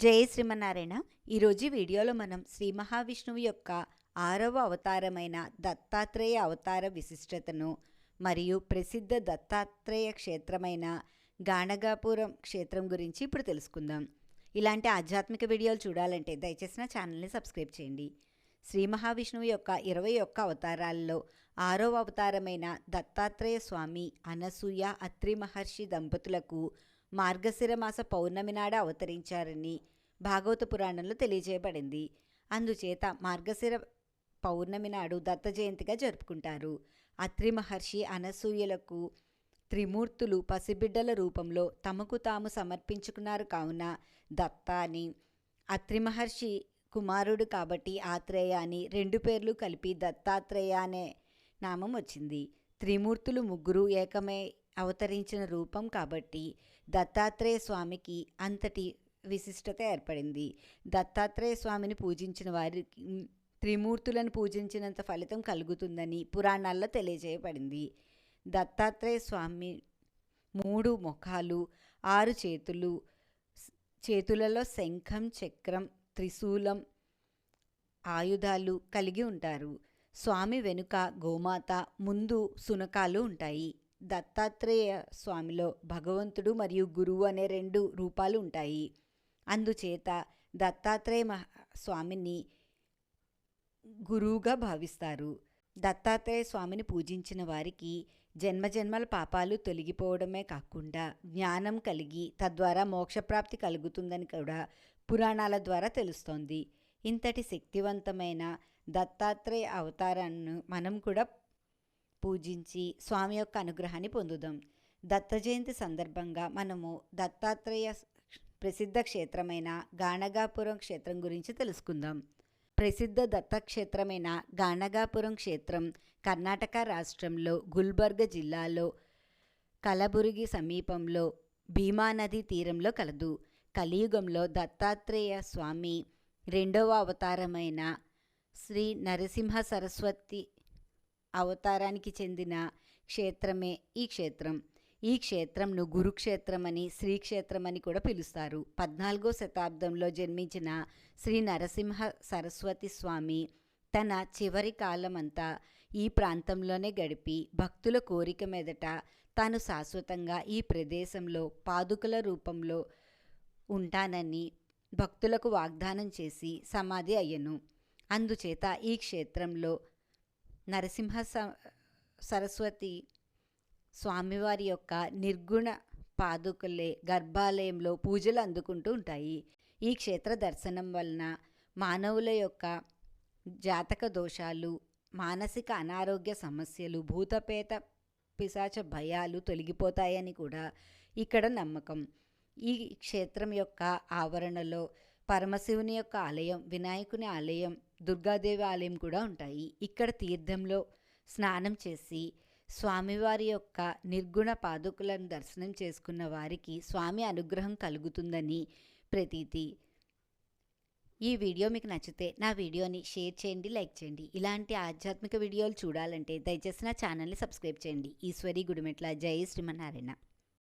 జై శ్రీమన్నారాయణ. ఈరోజు వీడియోలో మనం శ్రీ మహావిష్ణువు యొక్క 6వ అవతారమైన దత్తాత్రేయ అవతార విశిష్టతను మరియు ప్రసిద్ధ దత్తాత్రేయ క్షేత్రమైన గాణగాపురం క్షేత్రం గురించి ఇప్పుడు తెలుసుకుందాం. ఇలాంటి ఆధ్యాత్మిక వీడియోలు చూడాలంటే దయచేసి నా ఛానల్ని సబ్స్క్రైబ్ చేయండి. శ్రీ మహావిష్ణువు యొక్క 21 అవతారాల్లో 6వ అవతారమైన దత్తాత్రేయ స్వామి అనసూయ అత్రి మహర్షి దంపతులకు మార్గశిర మాస పౌర్ణమి నాడు అవతరించారని భాగవత పురాణంలో తెలియజేయబడింది. అందుచేత మార్గశిర పౌర్ణమి నాడు దత్త జయంతిగా జరుపుకుంటారు. అత్రి మహర్షి అనసూయలకు త్రిమూర్తులు పసిబిడ్డల రూపంలో తమకు తాము సమర్పించుకున్నారు కావున దత్త అని, అత్రి మహర్షి కుమారుడు కాబట్టి ఆత్రేయ అని 2 పేర్లు కలిపి దత్తాత్రేయ అనే నామం వచ్చింది. త్రిమూర్తులు ముగ్గురు ఏకమై అవతరించిన రూపం కాబట్టి దత్తాత్రేయ స్వామికి అంతటి విశిష్టత ఏర్పడింది. దత్తాత్రేయ స్వామిని పూజించిన వారికి త్రిమూర్తులను పూజించినంత ఫలితం కలుగుతుందని పురాణాల్లో తెలియజేయబడింది. దత్తాత్రేయ స్వామి 3 ముఖాలు, 6 చేతులు, చేతులలో శంఖం, చక్రం, త్రిశూలం, ఆయుధాలు కలిగి ఉంటారు. స్వామి వెనుక గోమాత, ముందు శునకాలు ఉంటాయి. దత్తాత్రేయ స్వామిలో భగవంతుడు మరియు గురువు అనే 2 రూపాలు ఉంటాయి. అందుచేత దత్తాత్రేయ స్వామిని గురువుగా భావిస్తారు. దత్తాత్రేయ స్వామిని పూజించిన వారికి జన్మజన్మల పాపాలు తొలగిపోవడమే కాకుండా జ్ఞానం కలిగి తద్వారా మోక్షప్రాప్తి కలుగుతుందని కూడా పురాణాల ద్వారా తెలుస్తోంది. ఇంతటి శక్తివంతమైన దత్తాత్రేయ అవతారాన్ని మనం కూడా పూజించి స్వామి యొక్క అనుగ్రహాన్ని పొందుదాం. దత్త జయంతి సందర్భంగా మనము దత్తాత్రేయ ప్రసిద్ధ క్షేత్రమైన గాణగాపురం క్షేత్రం గురించి తెలుసుకుందాం. ప్రసిద్ధ దత్తక్షేత్రమైన గాణగాపురం క్షేత్రం కర్ణాటక రాష్ట్రంలో గుల్బర్గ జిల్లాలో కలబుర్గి సమీపంలో భీమా నది తీరంలో కలదు. కలియుగంలో దత్తాత్రేయ స్వామి 2వ అవతారమైన శ్రీ నరసింహ సరస్వతి అవతారానికి చెందిన క్షేత్రమే ఈ క్షేత్రం. ఈ క్షేత్రంను గురుక్షేత్రమని, శ్రీక్షేత్రమని కూడా పిలుస్తారు. 14వ శతాబ్దంలో జన్మించిన శ్రీ నరసింహ సరస్వతి స్వామి తన చివరి కాలమంతా ఈ ప్రాంతంలోనే గడిపి భక్తుల కోరిక మీదట తాను శాశ్వతంగా ఈ ప్రదేశంలో పాదుకల రూపంలో ఉంటానని భక్తులకు వాగ్దానం చేసి సమాధి అయ్యను. అందుచేత ఈ క్షేత్రంలో నరసింహ సరస్వతి స్వామివారి యొక్క నిర్గుణ పాదుకలే గర్భాలయంలో పూజలు అందుకుంటూ ఉంటాయి. ఈ క్షేత్ర దర్శనం వలన మానవుల యొక్క జాతక దోషాలు, మానసిక అనారోగ్య సమస్యలు, భూతపేత పిశాచ భయాలు తొలగిపోతాయని కూడా ఇక్కడ నమ్మకం. ఈ క్షేత్రం యొక్క ఆవరణలో పరమశివుని యొక్క ఆలయం, వినాయకుని ఆలయం, దుర్గాదేవి ఆలయం కూడా ఉంటాయి. ఇక్కడ తీర్థంలో స్నానం చేసి స్వామివారి యొక్క నిర్గుణ పాదుకులను దర్శనం చేసుకున్న వారికి స్వామి అనుగ్రహం కలుగుతుందని ప్రతీతి. ఈ వీడియో మీకు నచ్చితే నా వీడియోని షేర్ చేయండి, లైక్ చేయండి. ఇలాంటి ఆధ్యాత్మిక వీడియోలు చూడాలంటే దయచేసి నా ఛానల్ని సబ్స్క్రైబ్ చేయండి. ఈశ్వరి గుడిమెట్ల. జై శ్రీమన్నారాయణ.